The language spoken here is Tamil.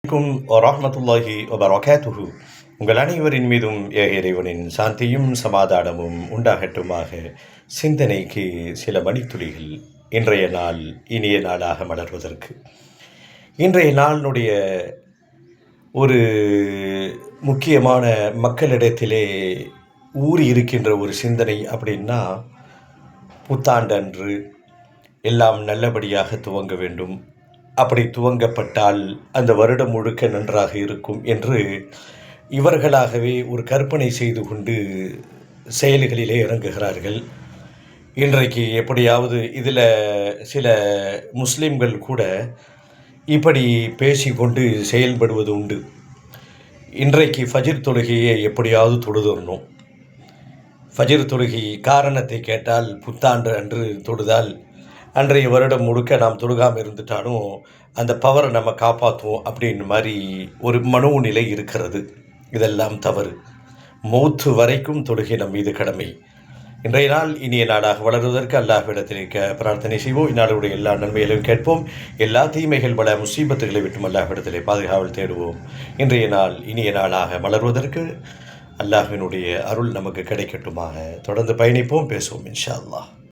அலைக்கும் வரஹ்மத்துல்லாஹி வபரகாத்துஹு. உங்கள் அனைவரின் மீதும் இறைவனின் சாந்தியும் சமாதானமும் உண்டாகட்டுமாக. சிந்தனைக்கு சில மணித்துளிகள். இன்றைய நாள் இனிய நாளாக மலர்வதற்கு இன்றைய நாளினுடைய ஒரு முக்கியமான மக்களிடத்திலே ஊறி இருக்கின்ற ஒரு சிந்தனை அப்படின்னா, புத்தாண்டன்று எல்லாம் நல்லபடியாக துவங்க வேண்டும், அப்படி துவங்கப்பட்டால் அந்த வருடம் முழுக்க நன்றாக இருக்கும் என்று இவர்களாகவே ஒரு கற்பனை செய்து கொண்டு செயல்களிலே இறங்குகிறார்கள். இன்றைக்கு எப்படியாவது இதில் சில முஸ்லிம்கள் கூட இப்படி பேசிக்கொண்டு செயல்படுவது உண்டு. இன்றைக்கு ஃபஜ்ர் தொழுகையை எப்படியாவது தொழுதரணும். ஃபஜ்ர் தொழுகை காரணத்தை கேட்டால், புத்தாண்டு அன்று தொழுதால் அன்றைய வருடம் முழுக்க நாம் தொழுகாமல் இருந்துட்டாலும் அந்த பவரை நம்ம காப்பாற்றுவோம் அப்படின்னு மாதிரி ஒரு மனோநிலை இருக்கிறது. இதெல்லாம் தவறு. மௌத்து வரைக்கும் தொழுகை நம் மீது கடமை. இன்றைய நாள் இனிய நாளாக வளருவதற்கு அல்லாஹ்விடத்தில் பிரார்த்தனை செய்வோம். இந்நாளுடைய எல்லா நன்மைகளையும் கேட்போம். எல்லா தீமைகள் பல முசீபத்துகளை விட்டும் அல்லாஹ்விடத்திலே பாதுகாவல் தேடுவோம். இன்றைய நாள் இனிய நாளாக மலர்வதற்கு அல்லாஹ்வினுடைய அருள் நமக்கு கிடைக்கட்டுமாக. தொடர்ந்து பயணிப்போம், பேசுவோம் இன்ஷா அல்லாஹ்.